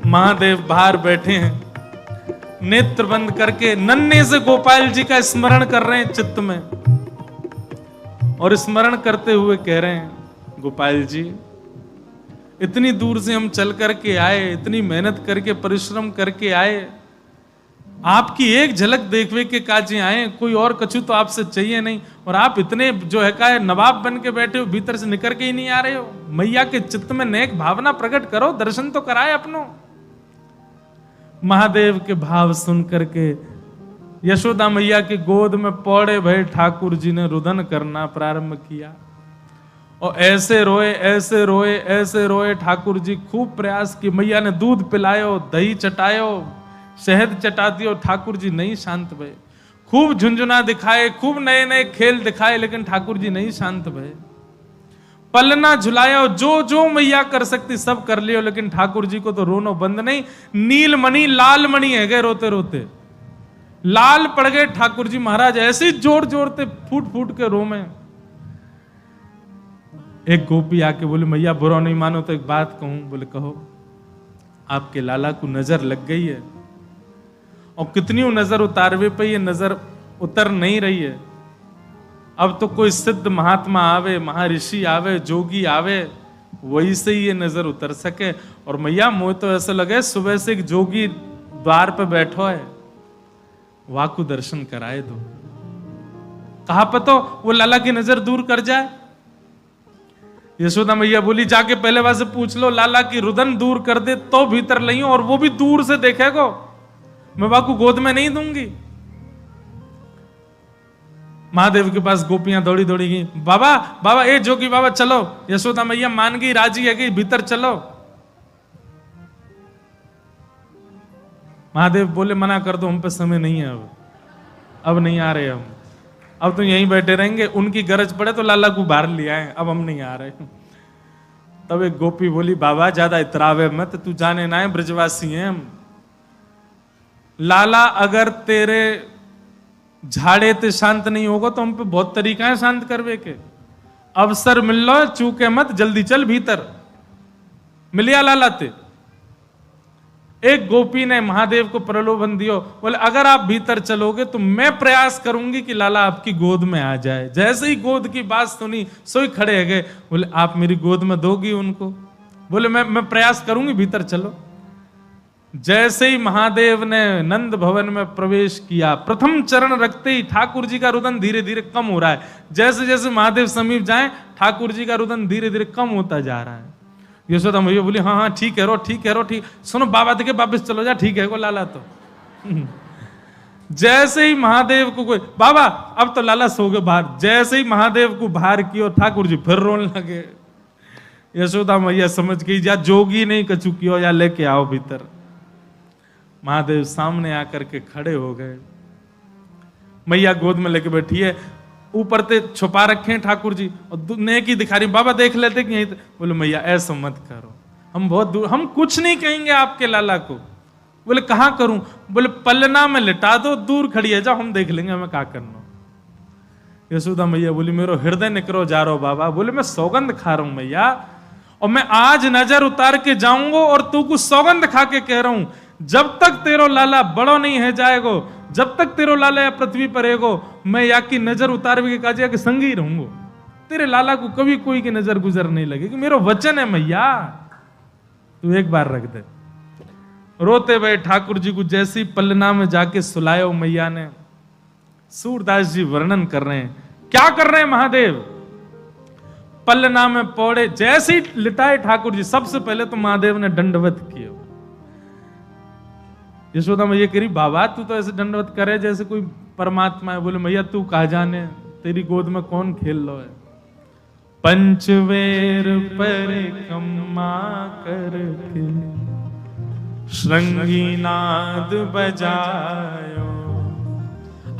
महादेव बाहर बैठे हैं, नेत्र बंद करके नन्हे से गोपाल जी का स्मरण कर रहे हैं चित्त में, और स्मरण करते हुए कह रहे हैं, गोपाल जी इतनी दूर से हम चल करके आए, इतनी मेहनत करके परिश्रम करके आए, आपकी एक झलक देखने के काजे आए, कोई और कछु तो आपसे चाहिए नहीं, और आप इतने जो है का नवाब बन के बैठे हो, भीतर से निकल के ही नहीं आ रहे हो। मैया के चित्त में नेक भावना प्रकट करो, दर्शन तो कराए अपनो। महादेव के भाव सुन करके यशोदा मैया की गोद में पौड़े भय ठाकुर जी ने रुदन करना प्रारंभ किया, और ऐसे रोए ऐसे रोए ऐसे रोए। ठाकुर जी खूब प्रयास की, मैया ने दूध पिलायो, दही चटायो, शहद चटा दियो, ठाकुर जी नहीं शांत भये। खूब झुंझुना दिखाए, खूब नए नए खेल दिखाए, लेकिन ठाकुर जी नहीं शांत भये। पलना झुलाया, जो जो मैया कर सकती सब कर लियो, लेकिन ठाकुर जी को तो रोनो बंद नहीं। नीलमणि लाल मणि है गए रोते रोते, लाल पड़ गए ठाकुर जी महाराज, ऐसे जोर जोरते फूट फूट के रो में। एक गोपी आके बोले, मैया बुरा नहीं मानो तो एक बात कहूं। बोले कहो। आपके लाला को नजर लग गई है, और कितनी नजर उतारवे पे ये नजर उतर नहीं रही है। अब तो कोई सिद्ध महात्मा आवे, महर्षि आवे, जोगी आवे, वही से ही ये नजर उतर सके। और मैया मोह तो ऐसा लगे सुबह से एक जोगी द्वार पे बैठो है, वाकु दर्शन कराए दो। कहा पतो वो लाला की नजर दूर कर जाए। यशोदा मैया बोली, जाके पहले वहां से पूछ लो, लाला की रुदन दूर कर दे तो भीतर लइयो, और वो भी दूर से देखेगो, मैं वाकु गोद में नहीं दूंगी। महादेव के पास गोपियां दौड़ी दौड़ी गई, बाबा बाबा ए जोगी बाबा चलो। यशोदा मैया मान गई, राजी है गई, भीतर चलो। महादेव बोले, मना कर दो, हम पे समय नहीं है, अब नहीं आ रहे हम, अब तो यहीं बैठे रहेंगे, उनकी गरज पड़े तो लाला को बाहर ले आए, अब हम नहीं आ रहे। तब एक गोपी बोली, बाबा ज्यादा इतरावे मत, तू जाने ना है ब्रजवासी हैं हम। लाला अगर तेरे झाड़े ते शांत नहीं होगा तो हम पे बहुत तरीका है शांत करवे के। अवसर मिल लो, चूके मत, जल्दी चल भीतर। मिलिया लाला ते। एक गोपी ने महादेव को प्रलोभन दियो, बोले अगर आप भीतर चलोगे तो मैं प्रयास करूंगी कि लाला आपकी गोद में आ जाए। जैसे ही गोद की बात सुनी, सोई खड़े गए, बोले आप मेरी गोद में दोगी उनको? बोले मैं प्रयास करूंगी, भीतर चलो। जैसे ही महादेव ने नंद भवन में प्रवेश किया, प्रथम चरण रखते ही ठाकुर जी का रुदन धीरे धीरे कम हो रहा है। जैसे जैसे महादेव समीप जाए, ठाकुर जी का रुदन धीरे धीरे कम होता जा रहा है। यशोदा मैया बोली, हाँ हाँ ठीक है रो, ठीक है रो, ठीक। सुनो बाबा देखे वापिस चलो जा, ठीक है को लाला तो। जैसे ही महादेव को कोई, बाबा अब तो लाला सो गए बाहर, जैसे ही महादेव को बाहर किया, ठाकुर जी फिर रोने लगे। यशोदा मैया समझ गई, या जोगी नहीं कछु कियो, या लेके आओ भीतर। महादेव सामने आकर के खड़े हो गए, मैया गोद में लेके बैठी है, ऊपर ते छुपा रखे हैं ठाकुर जी, और नेकी दिखा रही, बाबा देख लेते कि यहीं। बोले मैया ऐसा मत करो, हम बहुत दूर, हम कुछ नहीं कहेंगे आपके लाला को। बोले कहाँ करूं? बोले पलना में लिटा दो, दूर खड़ी है, जाओ हम देख लेंगे हमें क्या करना। यशोदा मैया बोली, मेरा हृदय निकरो जा रहा हो बाबा। बोले मैं सौगंध खा रहा हूं मैया, और मैं आज नजर उतार के जाऊंगा, और तू कुछ सौगंध खा के कह रहा हूं, जब तक तेरो लाला बड़ो नहीं है जाएगो, जब तक तेरो लाला या पृथ्वी पर रहेगो, मैं या की नजर उतार के काजिया के संग ही रहूंगो। तेरे लाला को कभी कोई की नजर गुजर नहीं लगेगी, मेरा वचन है मैया, तू एक बार रख दे। रोते हुए ठाकुर जी को जैसी पलना में जाके सुलायो मैया ने। सूरदास जी वर्णन कर रहे हैं, क्या कर रहे हैं महादेव? पलना में पौड़े जैसे ही लिटाए ठाकुर जी, सबसे पहले तो महादेव ने दंडवत किया। यशोदा मैया कह रही, बाबा तू तो ऐसे दंडवत करे जैसे कोई परमात्मा है। बोले मैया तू कहा जाने, तेरी गोद में कौन खेल लो है। पंचवेर परिक्रमा करके श्रृंगी नाद बजायो।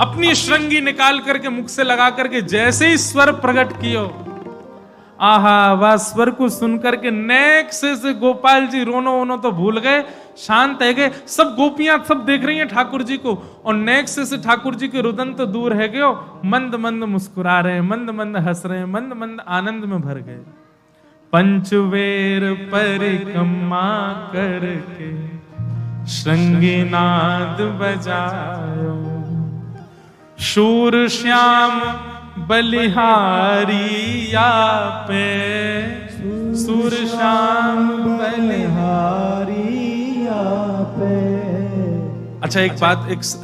अपनी श्रृंगी निकाल करके मुख से लगा करके जैसे ही स्वर प्रकट कियो, आहा वह स्वर को सुनकर के नेक से गोपाल जी रोनो वोनो तो भूल गए, शांत है गए। सब गोपियां सब देख रही हैं ठाकुर जी को, और नेक से ठाकुर जी के रुदन तो दूर है गए, मंद मंद मुस्कुरा रहे हैं, मंद मंद हंस रहे हैं, मंद मंद आनंद में भर गए। पंचवेर परिक्रमा करके श्रृंगीनाद बजायो। शूर श्याम बलिहारी पे, सूर श्याम बलिहारी पे। अच्छा एक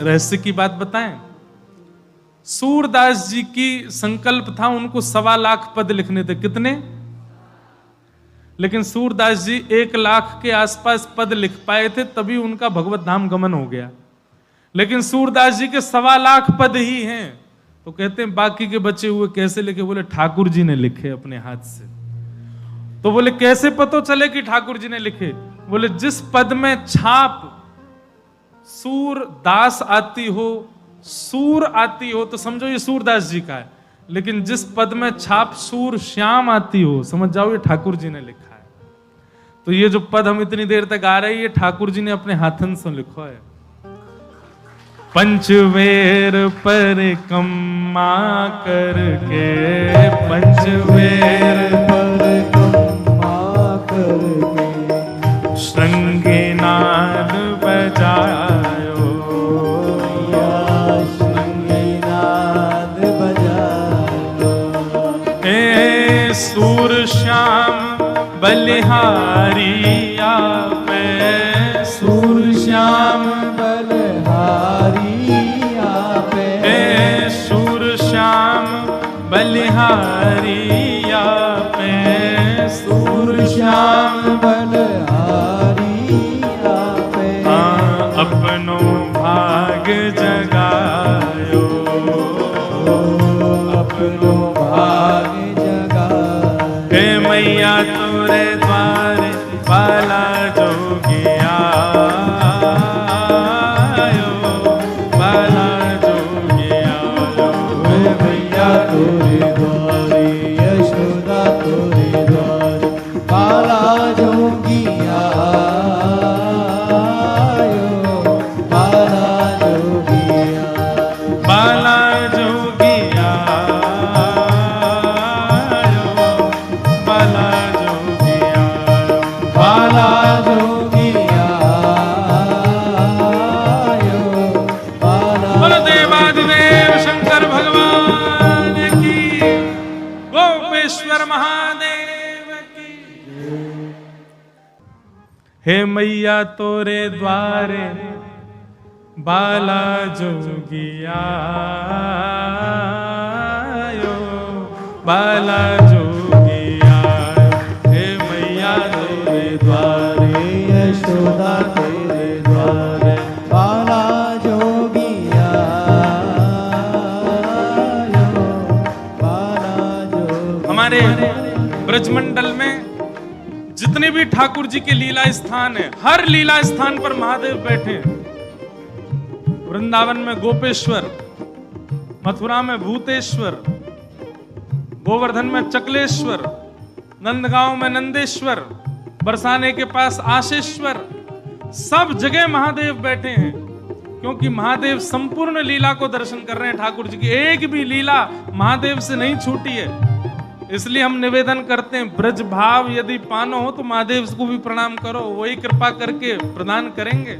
रहस्य की बात बताएं। सूरदास जी की संकल्प था उनको 1.25 लाख पद लिखने थे। कितने? लेकिन सूरदास जी 1 लाख के आसपास पद लिख पाए थे, तभी उनका भगवत धाम गमन हो गया। लेकिन सूरदास जी के 1.25 लाख पद ही हैं। तो कहते हैं बाकी के बचे हुए कैसे लिखे? बोले ठाकुर जी ने लिखे अपने हाथ से। तो बोले कैसे पता चले कि ठाकुर जी ने लिखे? बोले जिस पद में छाप सूरदास आती हो, सूर आती हो, तो समझो ये सूरदास जी का है। लेकिन जिस पद में छाप सूर श्याम आती हो, समझ जाओ ये ठाकुर जी ने लिखा है। तो ये जो पद हम इतनी देर तक गा रहे हैं, ये ठाकुर जी ने अपने हाथन से लिखा है। पंचवेर परिक्रमा करके, पंचवेर परिक्रमा करके श्रृंगीनाद बजायो। श्रृंगीनाद बजायो। हे सूर श्याम बलिहारी पे, सूर श्याम बलिहारिया पे, सूर श्याम बलिहारिया पे। अपनो भाग जगायो, अपनो भाग जगायो। हे मैया तोरे द्वारे बाला जोगिया, बाला जोगिया। हे मैया तोरे द्वारे, यशोदा तोरे द्वारे बाला जोगिया, बाला जोगिया, बाला जोगिया, बाला जोगिया, बाला जोगिया। बोलो देवादिदेव शंकर भगवान की, गोपेश्वर महादेव की। हे मैया तोरे द्वारे बाला जोगिया, बाला जोगिया। हे मैया तोरे द्वारे, यशोदा तेरे द्वारे बाला जोगिया, बाला जोगिया। हमारे ब्रजमंडल में जितने भी ठाकुर जी के लीला स्थान है, हर लीला स्थान पर महादेव बैठे हैं। वृंदावन में गोपेश्वर, मथुरा में भूतेश्वर, गोवर्धन में चकलेश्वर, नंदगांव में नंदेश्वर, बरसाने के पास आशेश्वर, सब जगह महादेव बैठे हैं। क्योंकि महादेव संपूर्ण लीला को दर्शन कर रहे हैं। ठाकुर जी की एक भी लीला महादेव से नहीं छूटी है। इसलिए हम निवेदन करते हैं, ब्रज भाव यदि पानो हो तो महादेव को भी प्रणाम करो, वही कृपा करके प्रदान करेंगे।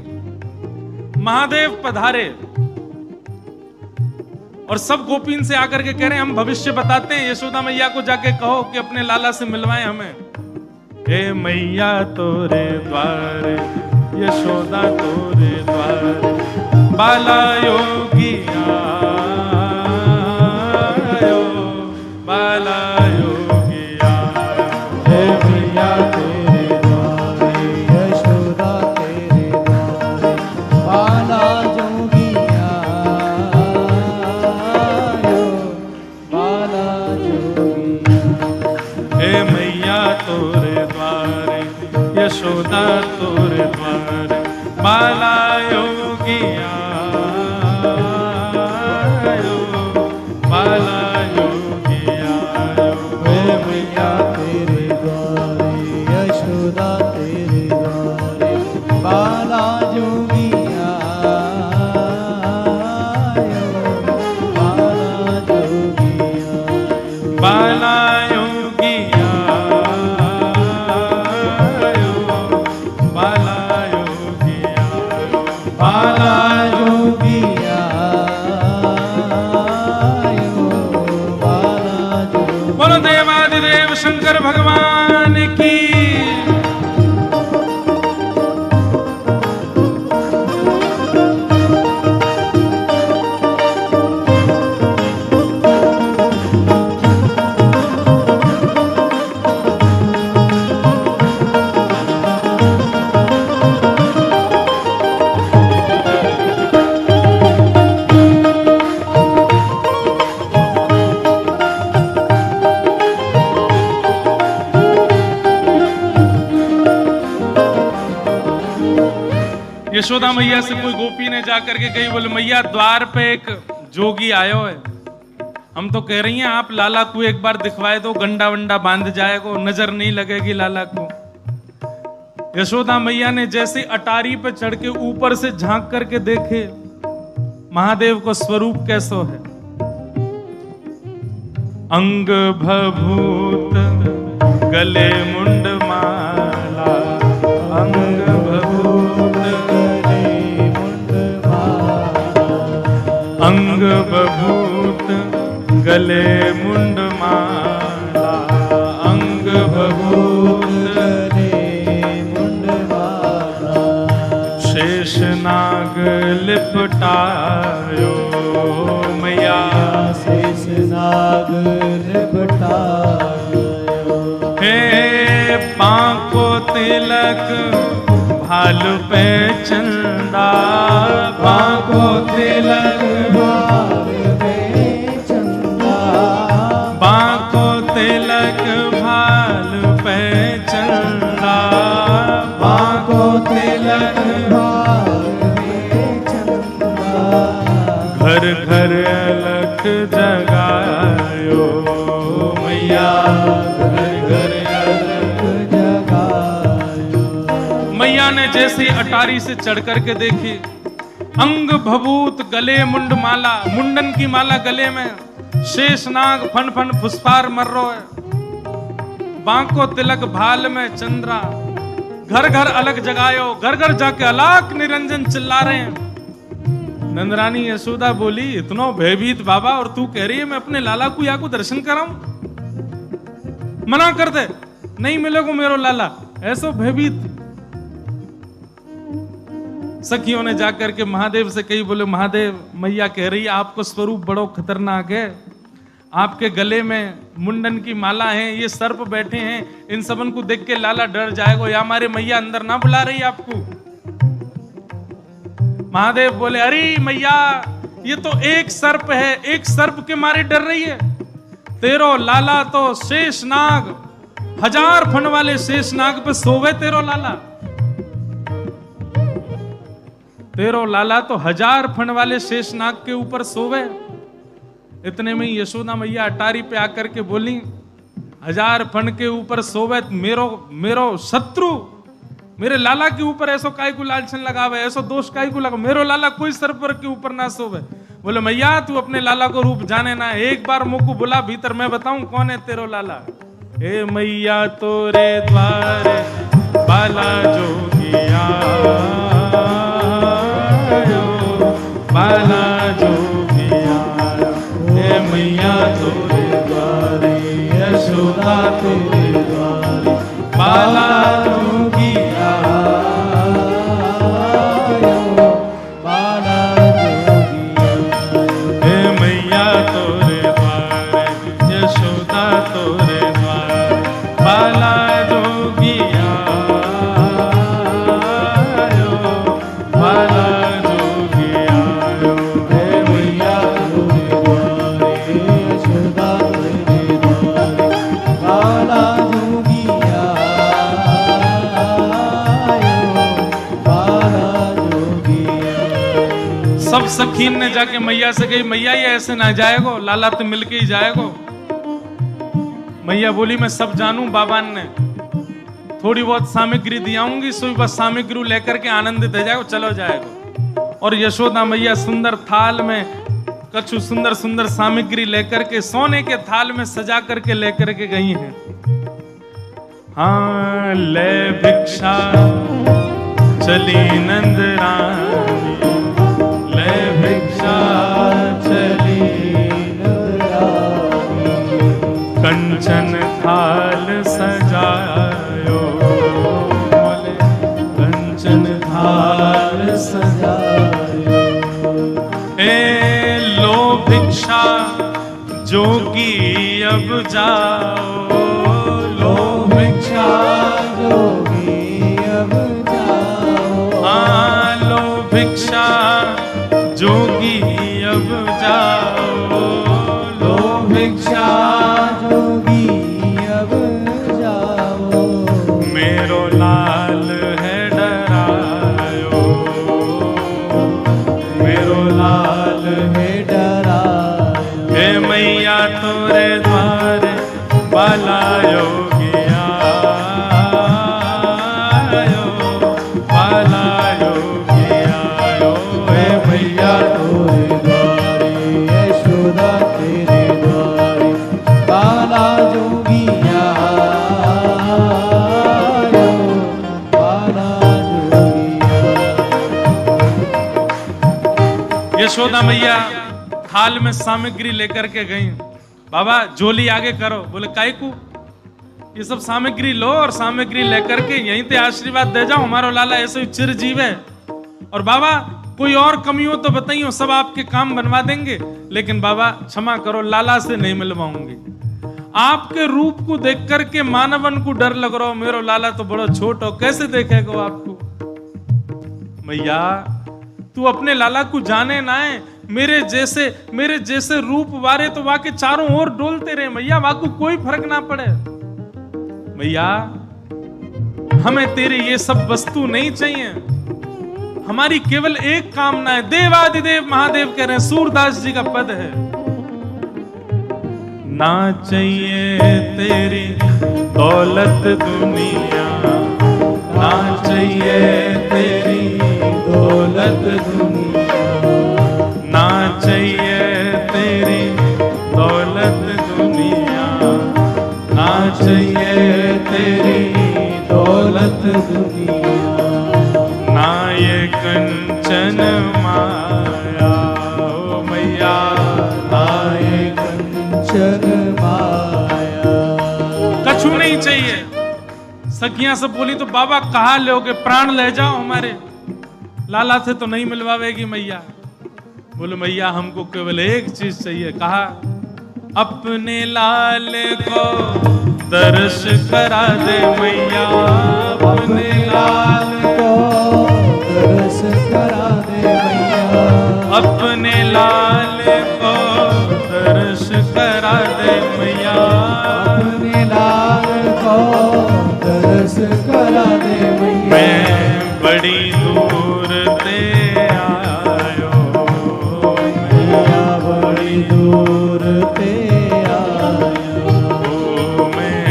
महादेव पधारे और सब गोपीन से आकर के कह रहे हैं हम भविष्य बताते हैं। यशोदा मैया को जाके कहो कि अपने लाला से मिलवाएं हमें। हे मैया तोरे द्वारे, यशोदा तोरे द्वारे बाला योगिया, बाला योगिया। हे मैया तेरे द्वारे, यशोदा तेरे द्वारे बाला जोगिया, बाला जोगिया। हे मैया तोरे द्वारे, यशोदा तोरे द्वारे बाला योगिया, बाला योगिया। हे मैया तेरे द्वारे, यशोदा तेरे द्वारे बाला जोगिया, बाला जोगिया, बाला योगिया, यशोदा मैया से कोई गोपी ने जाकर के कही, बोले मैया द्वार पे एक जोगी आयो है, हम तो कह रही हैं आप लाला को एक बार दिखवाए दो, गंडा वंडा बांध जाएगा, नजर नहीं लगेगी लाला को। यशोदा मैया ने जैसे अटारी पे चढ़ के ऊपर से झांक करके देखे महादेव को स्वरूप कैसो है। अंग भभूत गले मुंड माला, अंग भभूत गले मुंड माला, अंग भभूत गले मुंड माला, अंग भभूत गले मुंड माला, शेष नाग लिपटायो मैया, शेष नाग लिपटायो, हे पांको तिलक भालू पे चंदा, पांको तिलक भालू पे चंदा, पांको तिलक भालू पे चंदा, पांको तिलक भालू पे चंदा, घर घर अलख जगायो मैया, घर घर अलख जगायो। मैया ने जैसे अटारी से चढ़ करके देखी, अंग भभूत गले मुंड माला, मुंडन की माला गले में, शेष नाग फन फन फुसफार मर रो है, बांको तिलक भाल में चंद्रा, घर घर अलग जगायो, घर घर जाके अलाक निरंजन चिल्ला रहे हैं। नंदरानी यशोदा बोली, इतना भयभीत बाबा और तू कह रही है मैं अपने लाला को या को दर्शन कराऊं? मना कर दे, नहीं मिलेगा मेरो लाला, ऐसो भयभीत। सखियों ने जाकर के महादेव से कही, बोले महादेव मैया कह रही है आपको स्वरूप बड़ो खतरनाक है, आपके गले में मुंडन की माला है, ये सर्प बैठे हैं, इन सबन को देख के लाला डर जाएगा, या हमारे मैया अंदर ना बुला रही आपको। महादेव बोले, अरे मैया ये तो एक सर्प है, एक सर्प के मारे डर रही है, तेरो लाला तो शेषनाग, 1000 फन वाले शेषनाग पे सोवे तेरो लाला, तेरो लाला तो 1000 फन वाले शेषनाग के ऊपर सोवे। इतने में यशोदा मैया अटारी पे आकर के बोली, 1000 फन के ऊपर सोवे मेरो शत्रु, मेरे लाला के ऊपर ऐसो काय को लालचन लगावे, ऐसो दोष काय को लगा, मेरो लाला कोई सर्पर के ऊपर ना सोवे। बोले मैया तू अपने लाला को रूप जाने ना, एक बार मुझको बुला भीतर, मैं बताऊं कौन है तेरो लाला। हे मैया तोरे द्वारे बाला जोगिया, बाला जोगिया, हे मैया तोरे द्वारे, यशोदा तेरे द्वारे, बाला जोगिया, बाला जोगिया, हे मैया तोरे द्वारे, यशोदा तोरे द्वारे, बाला जोगिया, बाला जोगिया, हे मैया तोरे द्वारे, यशोदा तेरे द्वारे, बाला जोगिया, सब सखीन ने जाके मैया से कही, मैया ये ऐसे ना जाएगो, लाला तो मिलके ही जाएगो। मैया बोली मैं सब जानूं, बाबा ने थोड़ी बहुत सामग्री दियाऊंगी, सो बस सामग्री लेकर के आनंदित हो जाएगो, चलो जाएगो। और यशोदा मैया सुंदर थाल में कछु सुंदर सुंदर सामग्री लेकर के सोने के थाल में सजा करके लेकर के गई हैं। हाँ ले भिक्षा चली नंद रानी, ले भिक्षा चली नंद रानी, कंचन थाल सजायो, बोले कंचन थाल सजायो, ए लो भिक्षा जोगी अब जाओ, लो भिक्षा जोगी अब जाओ, हाँ लो भिक्षा जोगी अब जाओ, लो भिक्षा जोगी अब जाओ, मेरो लाल है डरायो, यशोदा मैया थाल में सामग्री लेकर के गई। बाबा झोली आगे करो। बोले काहे को? ये सब सामग्री लो और सामग्री लेकर के यहीं पे आशीर्वाद दे जाओ। हमारा लाला ऐसे ही चिरजीव है। और बाबा कोई और कमी हो तो बताइए, सब आपके काम बनवा देंगे, लेकिन बाबा क्षमा करो, लाला से नहीं मिलवाऊंगी। आपके रूप को देख करके मानवन को डर लग रहा हो, मेरो लाला तो बड़ा छोट हो, कैसे देखेगा आपको? मैया तू अपने लाला को जाने ना है। मेरे जैसे रूप वारे तो वाके चारों ओर डोलते रहे मैया, वाको कोई फर्क ना पड़े। मैया हमें तेरे ये सब वस्तु नहीं चाहिए, हमारी केवल एक कामना है। देवादिदेव महादेव कह रहे हैं, सूरदास जी का पद है, ना चाहिए तेरी दौलत दुनिया, ना चाहिए तेरी दौलत दुनिया, ना चाहिए तेरी दौलत दुनिया, ना चाहिए तेरी दौलत दुनिया, ना ये कंचन माया। ओ मैया ना ये कंचन माया, कछु नहीं चाहिए। सखियां सब बोली तो बाबा कहा लोगे, प्राण ले जाओ हमारे, लाला से तो नहीं मिलवावेगी मैया। बोले मैया हमको केवल एक चीज चाहिए। कहा अपने लाल को दर्श करा दे मैया, अपने लाल को दर्श करा दे मैया, अपने लाल को दर्श करा दे मैया, अपने लाल को दर्श करा दे मैया। मैं बड़ी दूर से आयो मैया, बड़ी दूर से आयो, मैं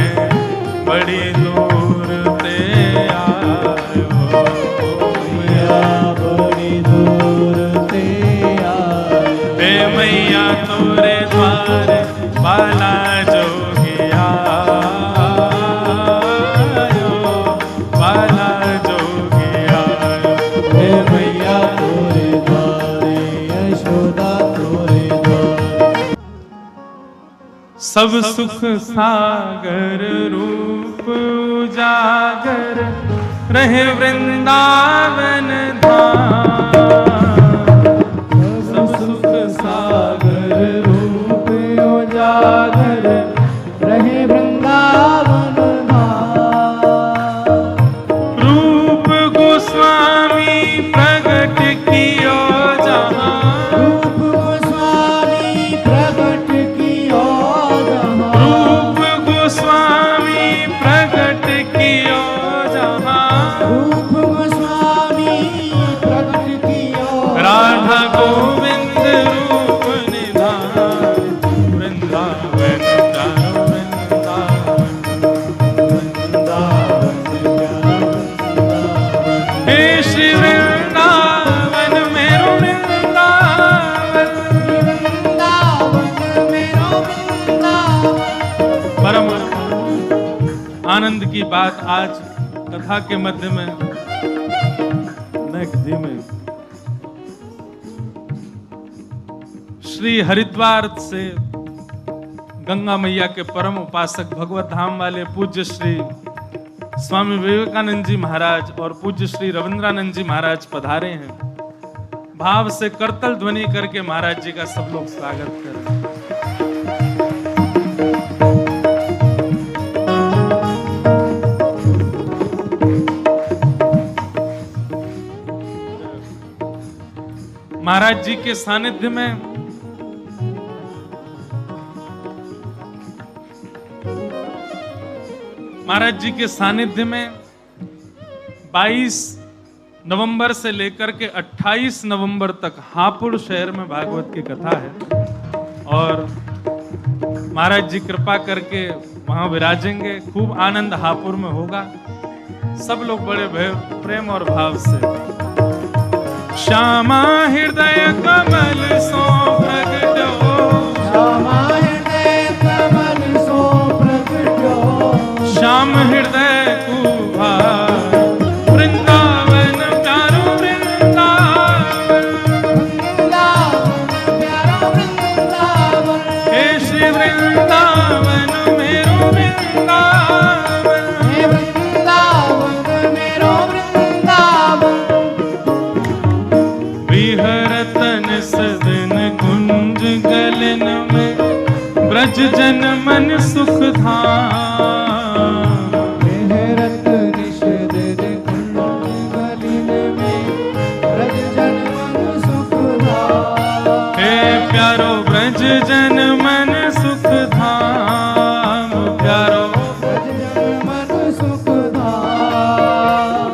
बड़ी दूर से आयो मैया, बड़ी दूर से आयो। हे मैया तोरे द्वार बाला जोगिया, बाला जोगिया, हे मैया तोरे द्वारे, यशोदा तोरे द्वारे। सब सुख सागर रूप उजागर रहे वृंदावन धाम, सब सुख सागर रूप उजागर रहे वृंदावन धाम। रूप गोस्वामी प्रगट कियो जहां, रूप गोस्वामी प्रगट कियो जहां, रूप गोस्वामी प्रगट कियो जहां, रूप गोस्वामी प्रगट कियो। राधा गोविंद रूप निधान, वृंदावन प्यारो वृंदावन, वृंदावन प्यारो वृंदावन। हे श्री वृंदावन मेरो वृंदावन, वृंदावन मेरो वृंदावन। परम आनंद की बात आज कथा के मध्य में में श्री हरिद्वार से गंगा मैया के परम उपासक भगवत धाम वाले पूज्य श्री स्वामी विवेकानंद जी महाराज और पूज्य श्री रविंद्रानंद जी महाराज पधारे हैं। भाव से करतल ध्वनि करके महाराज जी का सब लोग स्वागत करें। महाराज जी के सानिध्य में महाराज जी के सानिध्य में 22 नवंबर से लेकर के 28 नवंबर तक हापुड़ शहर में भागवत की कथा है और महाराज जी कृपा करके वहां विराजेंगे। खूब आनंद हापुड़ में होगा। सब लोग बड़े प्रेम और भाव से श्यामा हृदय कमल सो प्रगटो, श्यामा हृदय कमल सो प्रगटो, श्याम हृदय कुभार वृंदावन प्यारो वृंदावन, वृंदावन जन मन सुख धाम। मेहरत निषेध कुंज गलिन में ब्रज जन मन सुख धाम। हे प्यारो ब्रज जन मन सुख धाम, प्यारो ब्रज जन मन सुख धाम।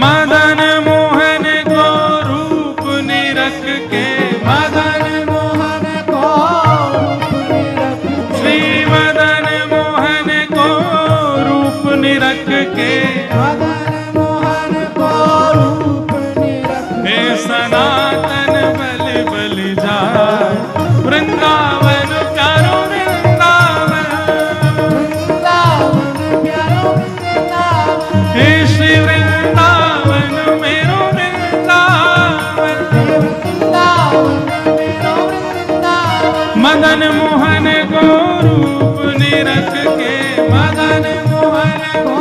मदन मोहन को रूप निरख के, मदन मोहन को रूप निरख के। श्री मदन मोहन को रूप निरख के, मदन मोहन को रूप निरख हे के। सनातन बल बल जाए वृंदावन प्यारो वृंदावन। वृंदावन प्यारो वृंदावन। हे श्री वृंदावन मेरो वृंदावन। वृंदावन मेरो वृंदावन। मदन मोहन को रूप निरख के, मदन मोहन को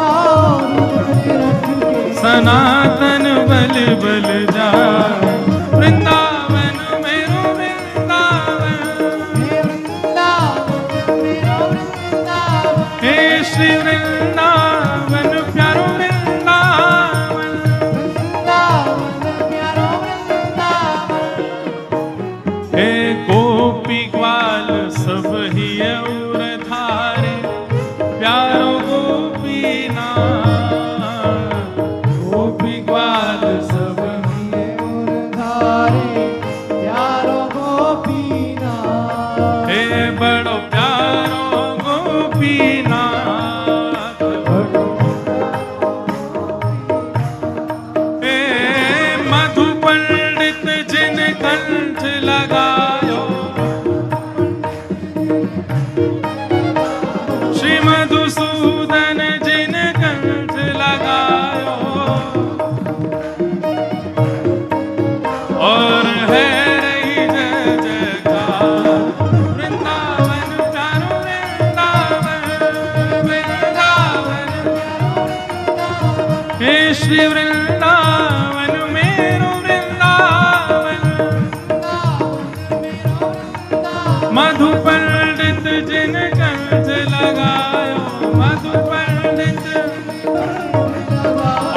सनातन बल बल जाए वृंदावन मेरो वृंदावन। हे श्री वृंदावन प्यारो वृंदावन। हे गोपी ग्वाल सब ही और धारे, प्यारो गोपीनाथ। गोपी ग्वाल सब हे बड़ो प्यारो गोपीनाथ। हे मधु पंडित जिन कंठ लगायो, श्री मधुसूदन जिन कंठ लगायो। और है रही जय जयकार वृंदावन प्यारो वृंदावन। वृंदावन हे श्री वृंदावन मेरो वृंदावन। मधु पंडित जिन कंठ लगायो, मधु पंडित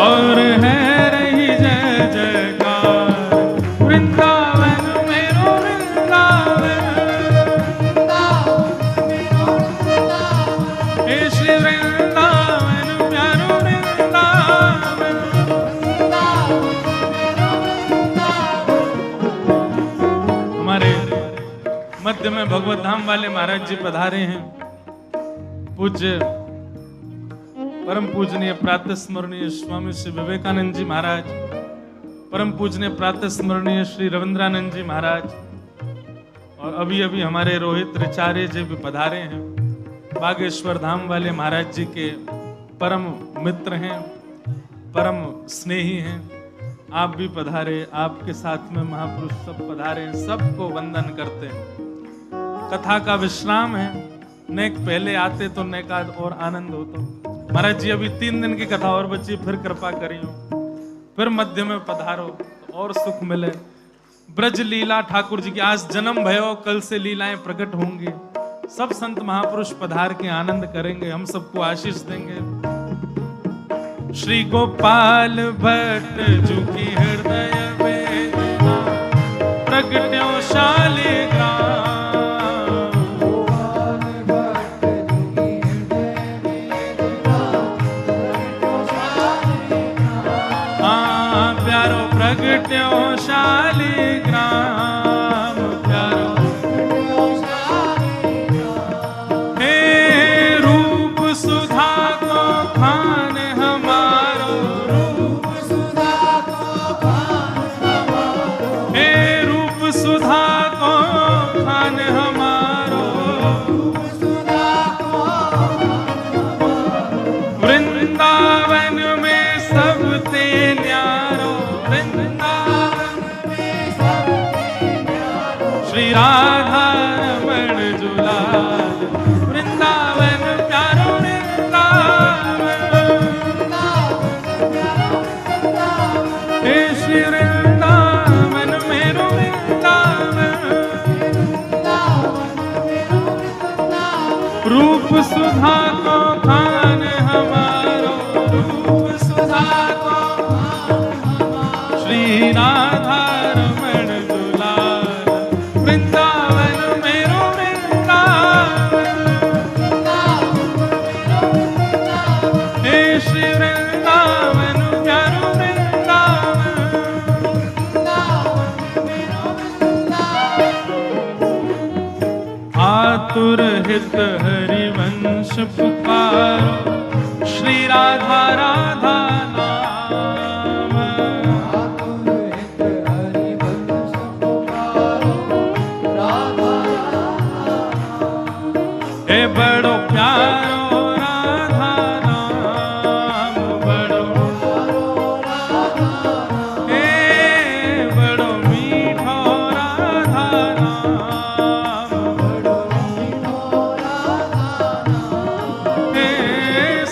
और है रही जय जयकार वृंदावन मेरो वृंदावन। हे श्री वृंदावन प्यारो वृंदावन। हमारे मध्य में भगवत धाम वाले महाराज जी पधारे हैं। पूज्य परम पूजनीय प्रातः स्मरणीय स्वामी श्री विवेकानंद जी महाराज, परम पूजनीय प्रातः स्मरणीय श्री रविंद्रानंद जी महाराज, और अभी अभी हमारे रोहित ऋचार्य जी भी पधारे हैं। बागेश्वर धाम वाले महाराज जी के परम मित्र हैं, परम स्नेही हैं। आप भी पधारे, आपके साथ में महापुरुष सब पधारे हैं, सबको वंदन करते हैं। कथा का विश्राम है, नेक पहले आते तो नेक और आनंद होता। महाराज जी अभी 3 दिन की कथा और बची, फिर कृपा करियो, फिर मध्य में पधारो तो और सुख मिले। ब्रज लीला ठाकुर जी की आज जन्म भयो, कल से लीलाएं प्रकट होंगी। सब संत महापुरुष पधार के आनंद करेंगे, हम सबको आशीष देंगे। श्री गोपाल भट्ट जू की हृदय वेदना प्रगट्यो शालिग्राम। हाँ प्यारो प्रगट्यो शालिग्राम, प्यारो हे रूप सुधा को खान हमारो। रूप सुधा को खान हमारो। हे रूप सुधा को खान हमारो। रूप सुधा को वृंदावन में सब ते न्यारो। वृंदावन में सब ते न्यारो। श्री राधा रमण जुलाल वृंदावन प्यारो वृंदावन। हे श्री वृंदावन मेरो वृंदावन। सुधा को खान हमारो, रूप सुधा को श्री राधा रमण दुलार, वृंदावन मेरो वृंदावन, हे श्री वृंदावन प्यारो वृंदावन, आतुर हित हरिवंश पुकारो, श्री राधा राधा नाम, हे बड़ो प्यारो राधा नाम, बड़ो हे बड़ो मीठो राधा नाम, हे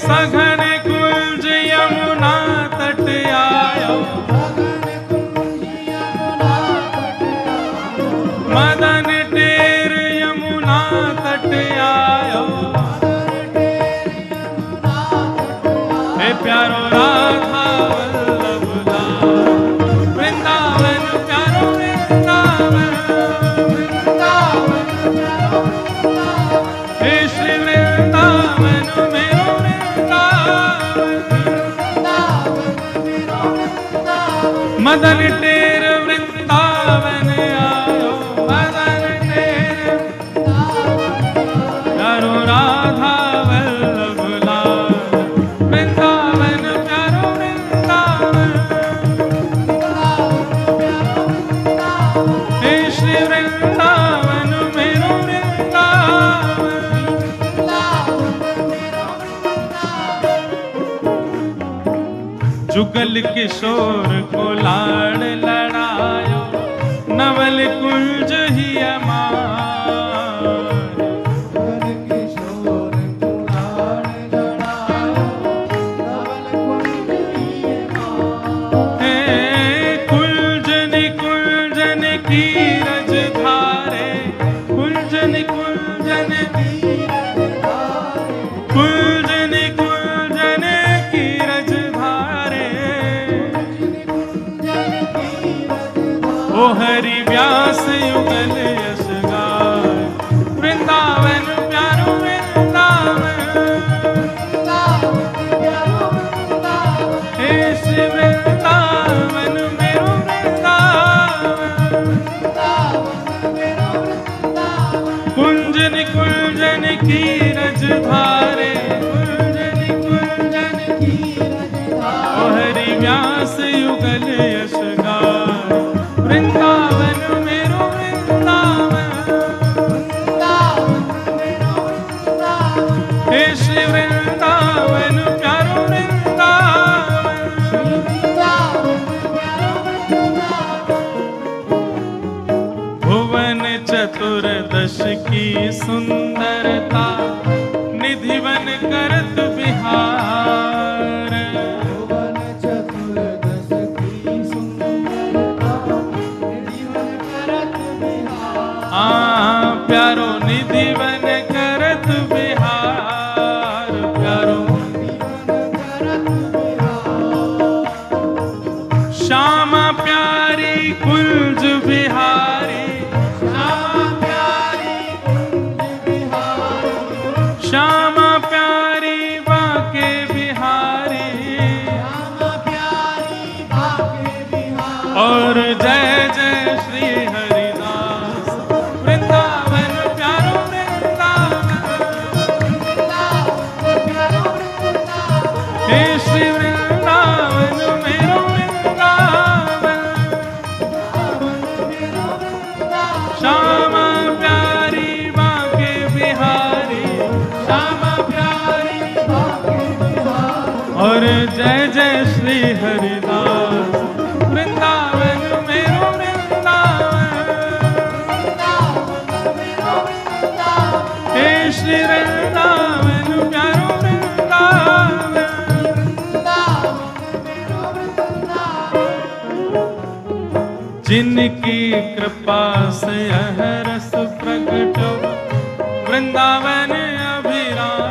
सघन कुंज यमुना तट आयो, मदन टेर यमुना तट आयो, हे प्यारो राधा वल्लभ लाल, वृंदावन प्यारो वृंदावन, हे श्री वृंदावन मेरो वृंदावन, मदन टेर वृंदावन आयो, मदन टेर प्यारो राधा वल्लभ लाल, वृंदावन प्यारो वृंदावन, हे श्री वृंदावन मेरो वृंदावन, जुगल किशोर को लाड़ लड़ायो, नवल कुंज ही अमार, हे कुंजन कुंजन की रज धारे, कुंजन कुंजन कुंजन कुंजन की रज धारे, ओ हरि व्यास युगल यश गाय, वृंदावन प्यारो वृंदावन, हे श्री वृंदावन मेरो वृंदावन, कुंजन कुंजन की रज धारे, कुंजन कुंजन की रज धारे, ओ हरि व्यास युगल यश गाय, वृंदावन मेरो वृंदावन, हे श्री वृंदावन प्यारो वृंदावन, भुवन चतुर्दश की सुंदरता, निधिवन करत बिहार, प्यारो निधिवन करत बिहार, प्यारो श्यामा प्यारी कुंज बिहारी, श्यामा प्यारी बाके बिहारी, और जय जय श्री हरिदास, वृंदावन प्यारो वृंदावन, हे श्री वृंदावन मेरो वृंदावन, श्यामा प्यारी बाके बिहारी, श्यामा प्यारी और जय जय श्री हरिदास, वृंदावन मेरो वृंदावन, हे श्री वृंदावन प्यारो वृंदावन, जिनकी कृपा से यह रस प्रगट, वृंदावन अभिराम,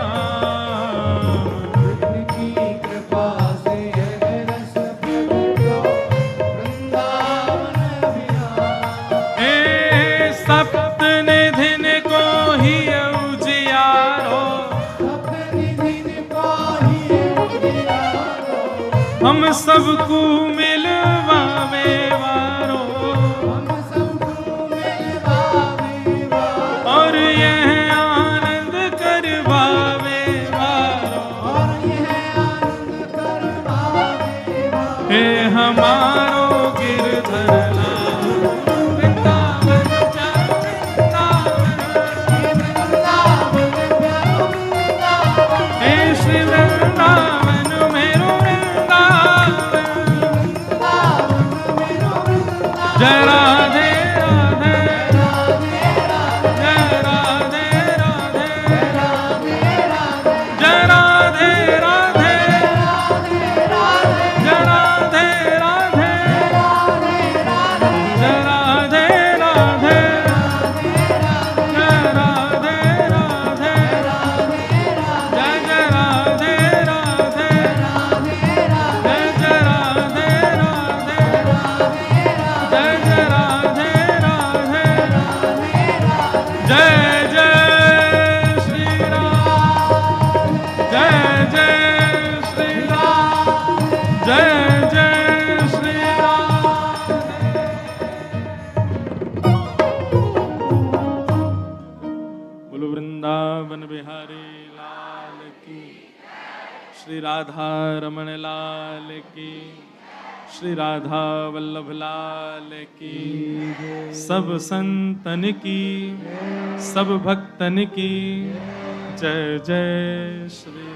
हम सबको मिलवावे वारो, हम सबको मिलवावे वारो, और यह आनंद करवावे वारो। और यह आनंद करवावे वारो। हे हमारो गिरधर लाल, वृंदावन चारो वृंदावन, हे वृंदावन प्यारो वृंदावन, हे श्री वृंदावन मेरो वृंदावन। वृंदावन मेरो वृंदावन। जय राधे राधे, राधे राधे, जय राधे राधे, राधे राधे, जय राधे राधे, राधे राधे, जय राधे राधे, राधे राधे, जय राधे राधे, जय राधे राधे, जय जय राधे राधे, जय जय राधे राधे, जय जय राधे राधे, जय जय श्री राम, जय जय श्री राम, जय जय श्री राम। बोलो वृंदावन बिहारी लाल की, श्री राधा रमण लाल की, श्री राधा वल्लभ लाल की, सब संतन की, सब भक्तन की जय जय श्री